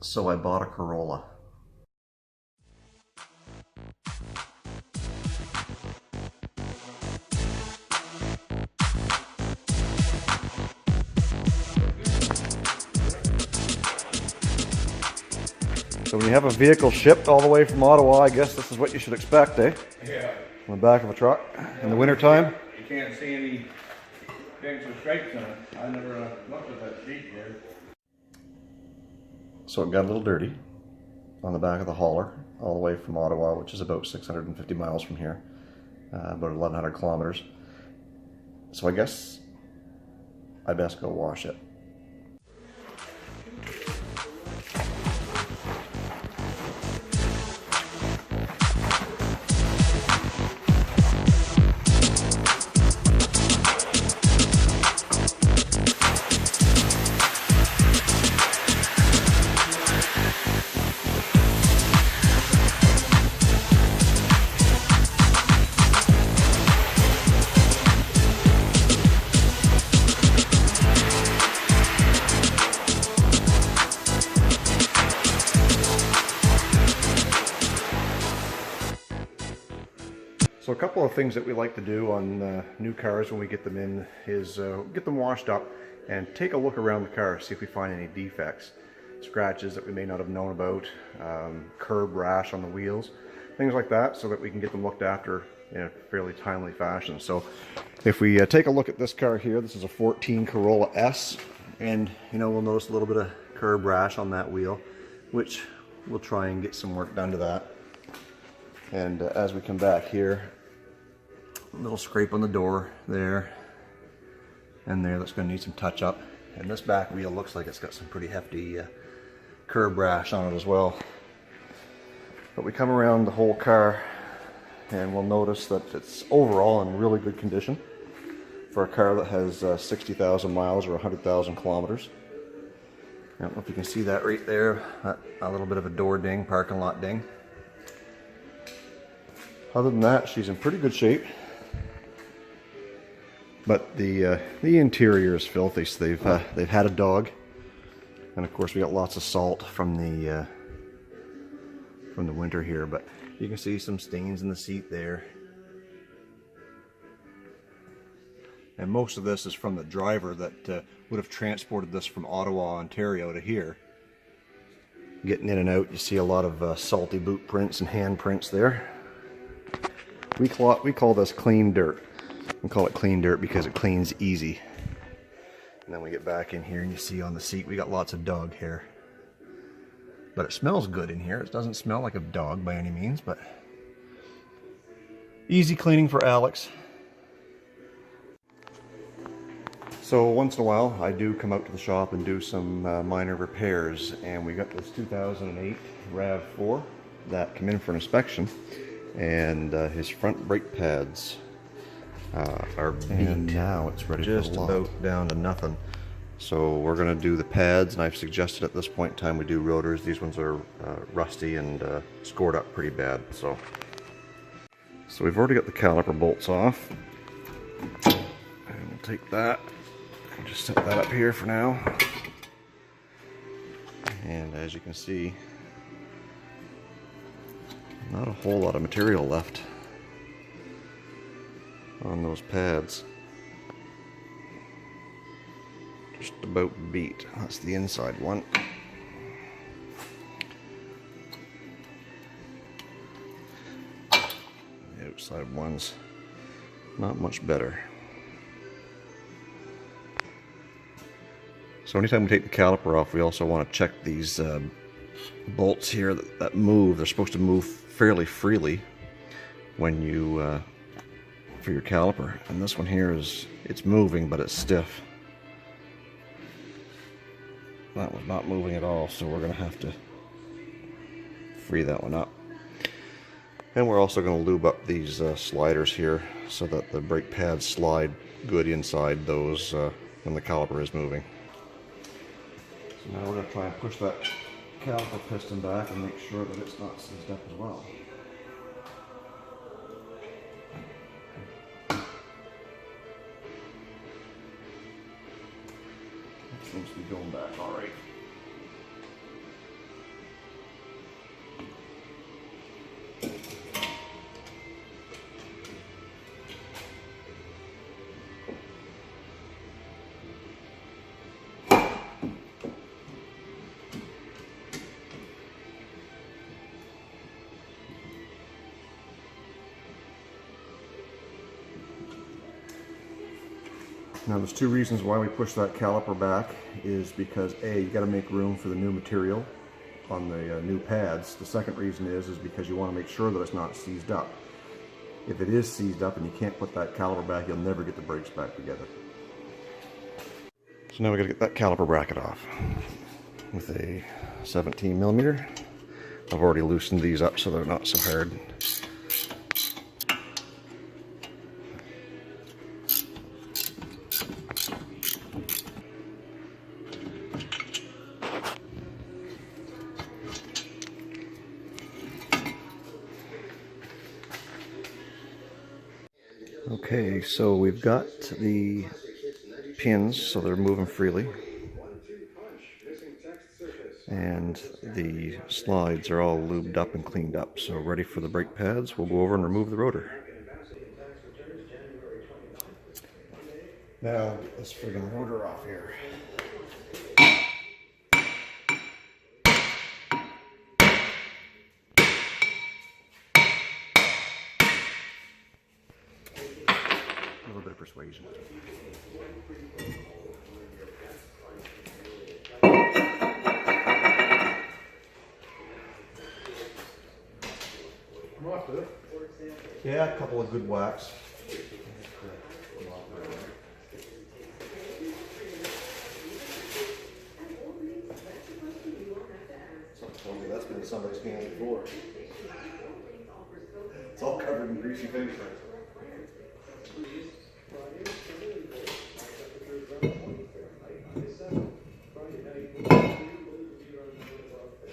So I bought a Corolla. So when you have a vehicle shipped all the way from Ottawa, I guess this is what you should expect, eh? Yeah. On the back of a truck in the wintertime. You can't see any dents or scrapes on it. I never looked at that sheet there. So it got a little dirty on the back of the hauler all the way from Ottawa, which is about 650 miles from here, about 1,100 kilometers. So I guess I best go wash it. So a couple of things that we like to do on new cars when we get them in is get them washed up and take a look around the car, see if we find any defects, scratches that we may not have known about, curb rash on the wheels, things like that, so that we can get them looked after in a fairly timely fashion. So if we take a look at this car here, this is a 14 Corolla S, and we'll notice a little bit of curb rash on that wheel, which we'll try and get some work done to that. And as we come back here, a little scrape on the door there and there that's going to need some touch up. And this back wheel looks like it's got some pretty hefty curb rash on it as well. But we come around the whole car and we'll notice that it's overall in really good condition for a car that has 60,000 miles or 100,000 kilometers. I don't know if you can see that right there, a little bit of a door ding, parking lot ding. Other than that, she's in pretty good shape. But the interior is filthy. So they've had a dog, and of course we got lots of salt from the winter here. But you can see some stains in the seat there, and most of this is from the driver that would have transported this from Ottawa, Ontario to here. Getting in and out, you see a lot of salty boot prints and hand prints there. We call this clean dirt. We call it clean dirt because it cleans easy. And then we get back in here and you see on the seat we got lots of dog hair. But it smells good in here. It doesn't smell like a dog by any means, but easy cleaning for Alex. So once in a while I do come out to the shop and do some minor repairs, and we got this 2008 RAV4 that came in for an inspection. And his front brake pads are beat. And now it's ready just about down to nothing. So we're going to do the pads, and I've suggested at this point in time we do rotors. These ones are rusty and scored up pretty bad. So we've already got the caliper bolts off, and we'll take that and just set that up here for now. And as you can see, not a whole lot of material left on those pads. Just about beat. That's the inside one. The outside one's not much better. So anytime we take the caliper off, we also want to check these bolts here that move. They're supposed to move fairly freely when you for your caliper, and this one here it's moving, but it's stiff. That was not moving at all, so we're going to have to free that one up. And we're also going to lube up these sliders here so that the brake pads slide good inside those when the caliper is moving. So now we're going to try and push that caliper piston back and make sure that it's not seized up as well. Seems to be going back all right. Now there's two reasons why we push that caliper back, is because A, you got to make room for the new material on the new pads. The second reason is because you want to make sure that it's not seized up. If it is seized up and you can't put that caliper back, you'll never get the brakes back together. So now we got to get that caliper bracket off with a 17mm. I've already loosened these up so they're not so hard. Okay, so we've got the pins so they're moving freely, and the slides are all lubed up and cleaned up, so ready for the brake pads. We'll go over and remove the rotor. Now get this friggin' rotor off here. A little bit of persuasion. Yeah, a couple of good whacks. That's been in somebody's hand before. It's all covered in greasy fingerprints.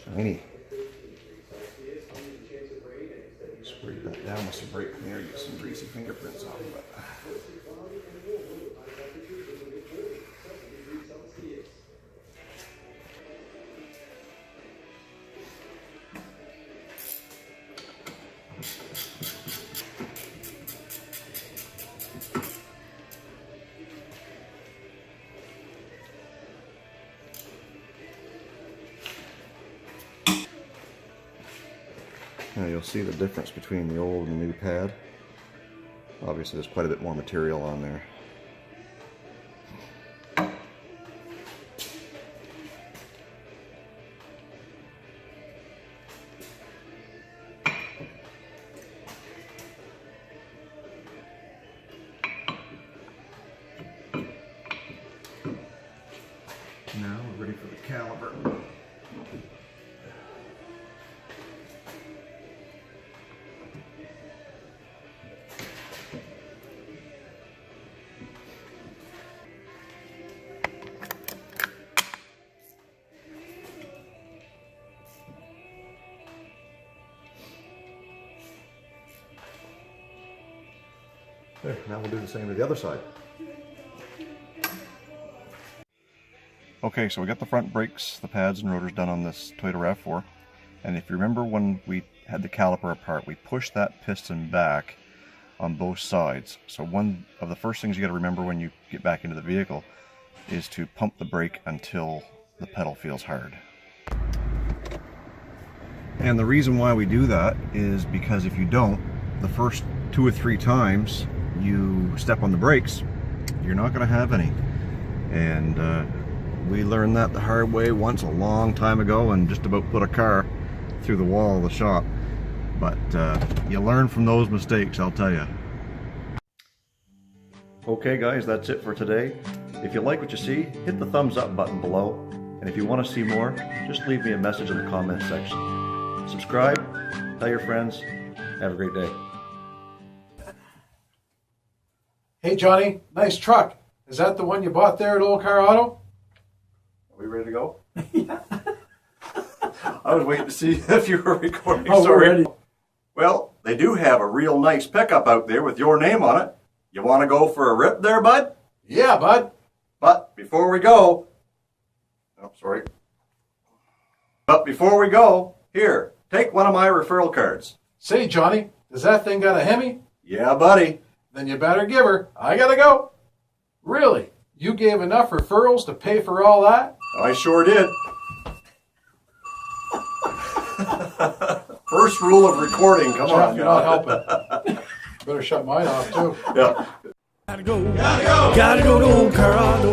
Shiny. Spray that down with some brake cleaner, get some greasy fingerprints off of it. Now you'll see the difference between the old and the new pad. Obviously there's quite a bit more material on there. Now we're ready for the caliper. There, now we'll do the same to the other side. Okay, so we got the front brakes, the pads and rotors done on this Toyota RAV4. And if you remember when we had the caliper apart, we pushed that piston back on both sides. So one of the first things you got to remember when you get back into the vehicle is to pump the brake until the pedal feels hard. And the reason why we do that is because if you don't, the first 2 or 3 times you step on the brakes, you're not going to have any. And we learned that the hard way once a long time ago and just about put a car through the wall of the shop. But you learn from those mistakes, I'll tell you. Okay guys, that's it for today. If you like what you see, hit the thumbs up button below. And if you want to see more, just leave me a message in the comment section. Subscribe, tell your friends, have a great day. Hey Johnny, nice truck. Is that the one you bought there at Old Carr Auto? Are we ready to go? Yeah. I was waiting to see if you were recording. Oh, we're ready. Well, they do have a real nice pickup out there with your name on it. You want to go for a rip there, bud? Yeah, bud. But before we go... Oh, sorry. But before we go, here, take one of my referral cards. Say, Johnny, does that thing got a Hemi? Yeah, buddy. Then you better give her. I gotta go. Really? You gave enough referrals to pay for all that? I sure did. First rule of recording, come on. You're not helping. Better shut mine off, too. Yeah. Gotta go to old Colorado.